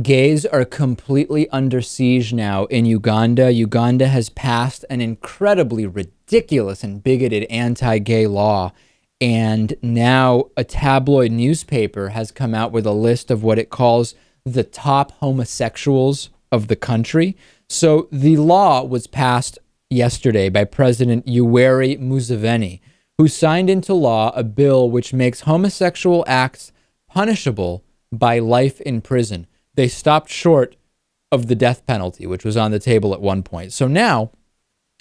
Gays are completely under siege now in Uganda. Uganda has passed an incredibly ridiculous and bigoted anti-gay law. And now a tabloid newspaper has come out with a list of what it calls the top homosexuals of the country. So the law was passed yesterday by President Yoweri Museveni, who signed into law a bill which makes homosexual acts punishable by life in prison. They stopped short of the death penalty, which was on the table at one point. So now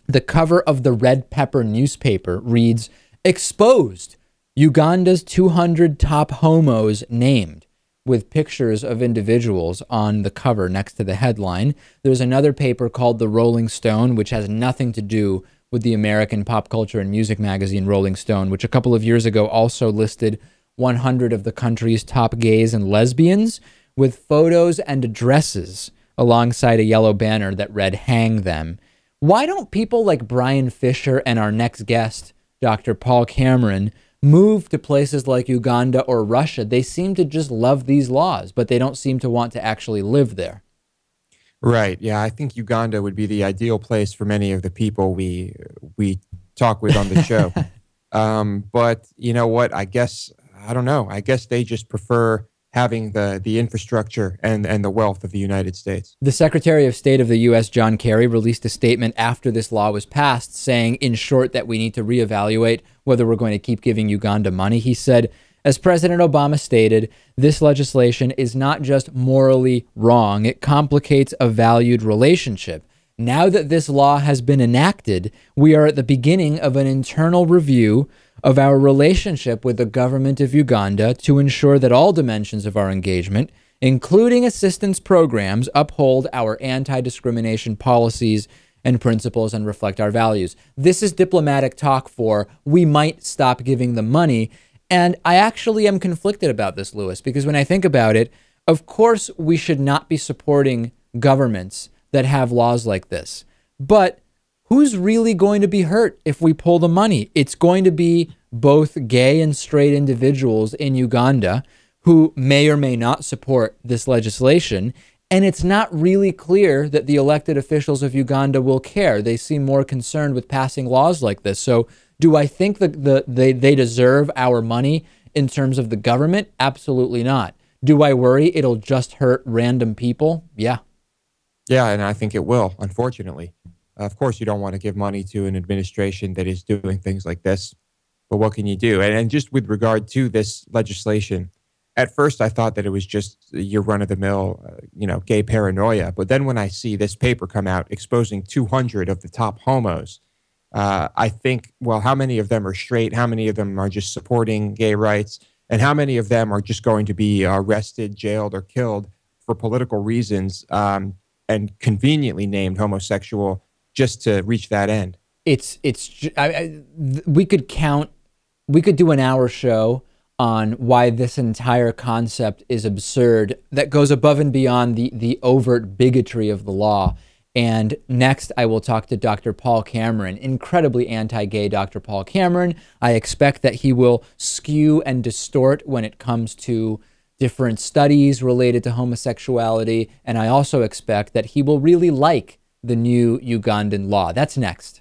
the cover of the Red Pepper newspaper reads, "Exposed, Uganda's 200 top homos named," with pictures of individuals on the cover next to the headline. There's another paper called The Rolling Stone, which has nothing to do with the American pop culture and music magazine Rolling Stone, which a couple of years ago also listed 100 of the country's top gays and lesbians, with photos and addresses alongside a yellow banner that read "Hang them." Why don't people like Brian Fisher and our next guest, Dr. Paul Cameron, move to places like Uganda or Russia? They seem to just love these laws, but they don't seem to want to actually live there. Right. Yeah, I think Uganda would be the ideal place for many of the people we talk with on the show. But you know what? I guess I don't know. I guess they just prefer having the infrastructure and the wealth of the United States. The Secretary of State of the U.S., John Kerry, released a statement after this law was passed saying, in short, that we need to reevaluate whether we're going to keep giving Uganda money. He said, as President Obama stated, this legislation is not just morally wrong, it complicates a valued relationship. Now that this law has been enacted, we are at the beginning of an internal review of our relationship with the government of Uganda to ensure that all dimensions of our engagement, including assistance programs, uphold our anti-discrimination policies and principles and reflect our values. This is diplomatic talk for we might stop giving them money. And I actually am conflicted about this, Lewis, because when I think about it, of course, we should not be supporting governments that have laws like this. But who's really going to be hurt if we pull the money? It's going to be both gay and straight individuals in Uganda who may or may not support this legislation. And it's not really clear that the elected officials of Uganda will care. They seem more concerned with passing laws like this. So do I think that they deserve our money in terms of the government? Absolutely not. Do I worry it'll just hurt random people? Yeah. Yeah, and I think it will, unfortunately. Of course, you don't want to give money to an administration that is doing things like this, but what can you do? And just with regard to this legislation, at first I thought that it was just your run-of-the-mill, gay paranoia. But then when I see this paper come out exposing 200 of the top homos, I think, well, how many of them are straight? How many of them are just supporting gay rights? And how many of them are just going to be arrested, jailed, or killed for political reasons and conveniently named homosexual just to reach that end? We could do an hour show on why this entire concept is absurd that goes above and beyond the overt bigotry of the law. And next, I will talk to Dr. Paul Cameron, incredibly anti-gay Dr. Paul Cameron. I expect that he will skew and distort when it comes to different studies related to homosexuality. And I also expect that he will really like the new Ugandan law. That's next.